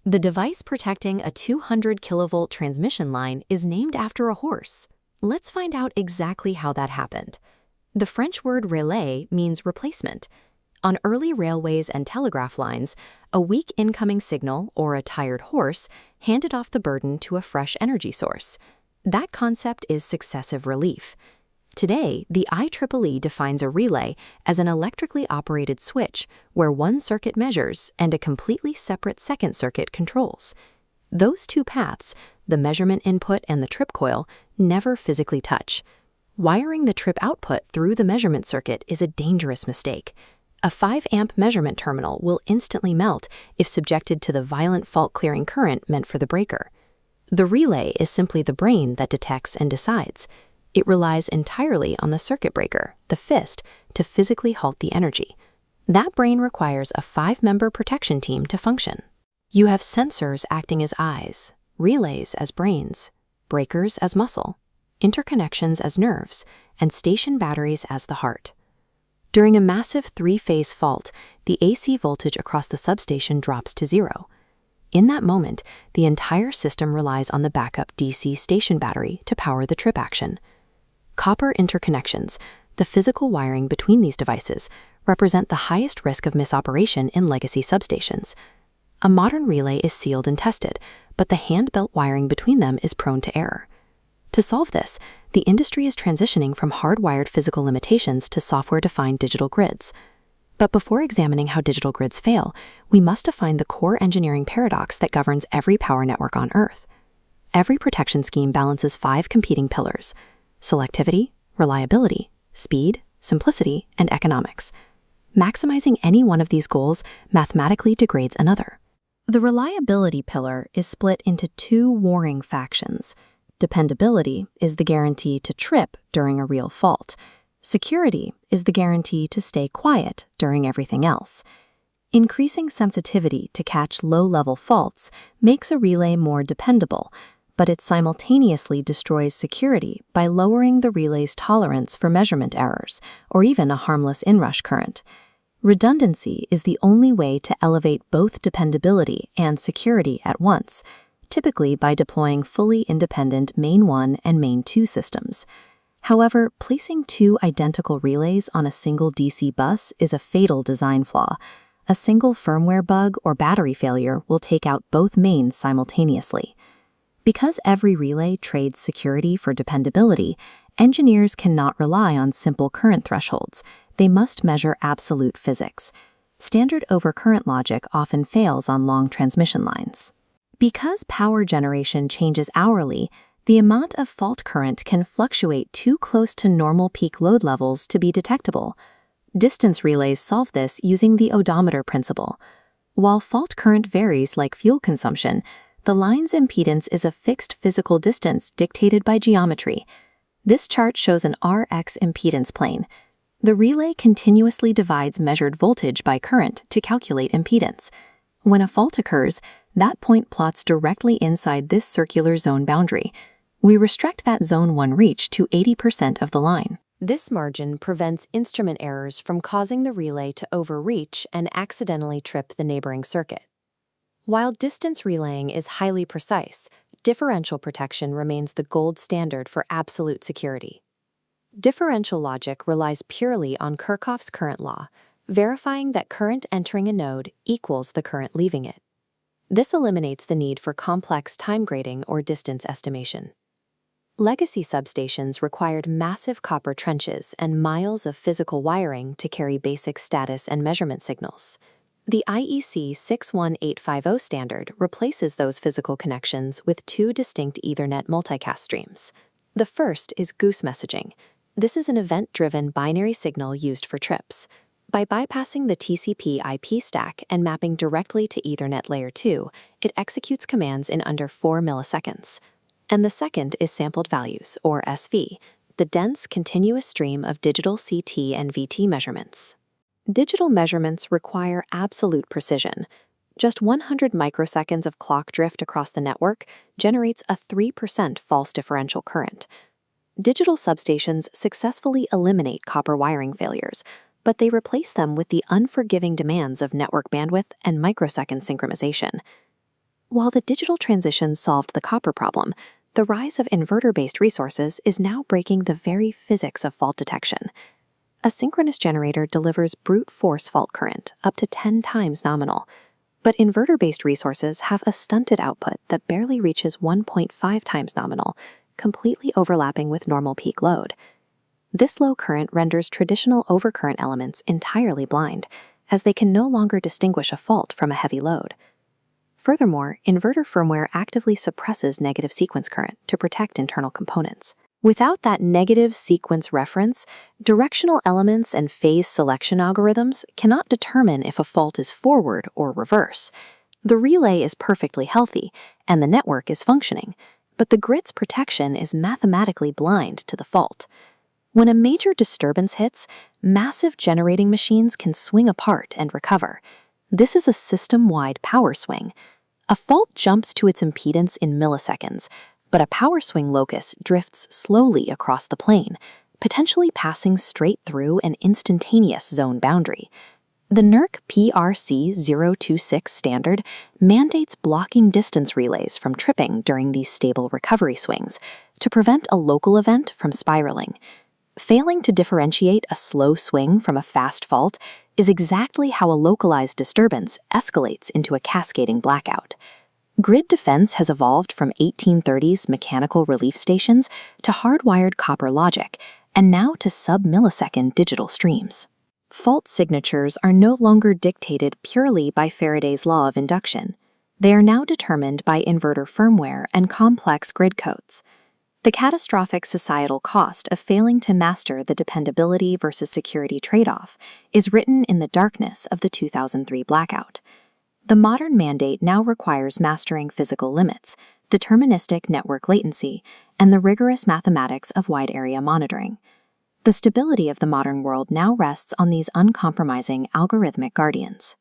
The device protecting a 200 kilovolt transmission line is named after a horse. Let's find out exactly how that happened. The French word relais means replacement. On early railways and telegraph lines, a weak incoming signal or a tired horse handed off the burden to a fresh energy source. That concept is successive relief. Today, the IEEE defines a relay as an electrically operated switch where one circuit measures and a completely separate second circuit controls. Those two paths, the measurement input and the trip coil, never physically touch. Wiring the trip output through the measurement circuit is a dangerous mistake. A 5-amp measurement terminal will instantly melt if subjected to the violent fault-clearing current meant for the breaker. The relay is simply the brain that detects and decides. It relies entirely on the circuit breaker, the fist, to physically halt the energy. That brain requires a 5-member protection team to function. You have sensors acting as eyes, relays as brains, breakers as muscle, interconnections as nerves, and station batteries as the heart. During a massive 3-phase fault, the AC voltage across the substation drops to 0. In that moment, the entire system relies on the backup DC station battery to power the trip action. Copper interconnections, the physical wiring between these devices, represent the highest risk of misoperation in legacy substations. A modern relay is sealed and tested, but the hand-belt wiring between them is prone to error. To solve this, the industry is transitioning from hardwired physical limitations to software-defined digital grids. But before examining how digital grids fail, we must define the core engineering paradox that governs every power network on Earth. Every protection scheme balances 5 competing pillars: selectivity, reliability, speed, simplicity, and economics. Maximizing any one of these goals mathematically degrades another. The reliability pillar is split into 2 warring factions. Dependability is the guarantee to trip during a real fault. Security is the guarantee to stay quiet during everything else. Increasing sensitivity to catch low-level faults makes a relay more dependable, but it simultaneously destroys security by lowering the relay's tolerance for measurement errors, or even a harmless inrush current. Redundancy is the only way to elevate both dependability and security at once, typically by deploying fully independent Main 1 and Main 2 systems. However, placing 2 identical relays on a single DC bus is a fatal design flaw. A single firmware bug or battery failure will take out both mains simultaneously. Because every relay trades security for dependability, engineers cannot rely on simple current thresholds. They must measure absolute physics. Standard overcurrent logic often fails on long transmission lines. Because power generation changes hourly, the amount of fault current can fluctuate too close to normal peak load levels to be detectable. Distance relays solve this using the odometer principle. While fault current varies like fuel consumption, the line's impedance is a fixed physical distance dictated by geometry. This chart shows an RX impedance plane. The relay continuously divides measured voltage by current to calculate impedance. When a fault occurs, that point plots directly inside this circular zone boundary. We restrict that Zone 1 reach to 80% of the line. This margin prevents instrument errors from causing the relay to overreach and accidentally trip the neighboring circuit. While distance relaying is highly precise, differential protection remains the gold standard for absolute security. Differential logic relies purely on Kirchhoff's current law, verifying that current entering a node equals the current leaving it. This eliminates the need for complex time grading or distance estimation. Legacy substations required massive copper trenches and miles of physical wiring to carry basic status and measurement signals. The IEC 61850 standard replaces those physical connections with 2 distinct Ethernet multicast streams. The first is goose messaging. This is an event-driven binary signal used for trips. By bypassing the TCP/IP stack and mapping directly to Ethernet Layer 2, it executes commands in under 4 milliseconds. And the second is sampled values, or SV, the dense, continuous stream of digital CT and VT measurements. Digital measurements require absolute precision. Just 100 microseconds of clock drift across the network generates a 3% false differential current. Digital substations successfully eliminate copper wiring failures, but they replace them with the unforgiving demands of network bandwidth and microsecond synchronization. while the digital transition solved the copper problem, the rise of inverter-based resources is now breaking the very physics of fault detection. A synchronous generator delivers brute force fault current up to 10 times nominal, but inverter-based resources have a stunted output that barely reaches 1.5 times nominal, completely overlapping with normal peak load. This low current renders traditional overcurrent elements entirely blind, as they can no longer distinguish a fault from a heavy load. Furthermore, inverter firmware actively suppresses negative sequence current to protect internal components. Without that negative sequence reference, directional elements and phase selection algorithms cannot determine if a fault is forward or reverse. The relay is perfectly healthy, and the network is functioning, but the grid's protection is mathematically blind to the fault. When a major disturbance hits, massive generating machines can swing apart and recover. This is a system-wide power swing. A fault jumps to its impedance in milliseconds, but a power swing locus drifts slowly across the plane, potentially passing straight through an instantaneous zone boundary. The NERC PRC 026 standard mandates blocking distance relays from tripping during these stable recovery swings to prevent a local event from spiraling. Failing to differentiate a slow swing from a fast fault is exactly how a localized disturbance escalates into a cascading blackout. Grid defense has evolved from 1830s mechanical relief stations to hardwired copper logic, and now to sub-millisecond digital streams. Fault signatures are no longer dictated purely by Faraday's law of induction. They are now determined by inverter firmware and complex grid codes. The catastrophic societal cost of failing to master the dependability versus security trade-off is written in the darkness of the 2003 blackout. The modern mandate now requires mastering physical limits, deterministic network latency, and the rigorous mathematics of wide area monitoring. The stability of the modern world now rests on these uncompromising algorithmic guardians.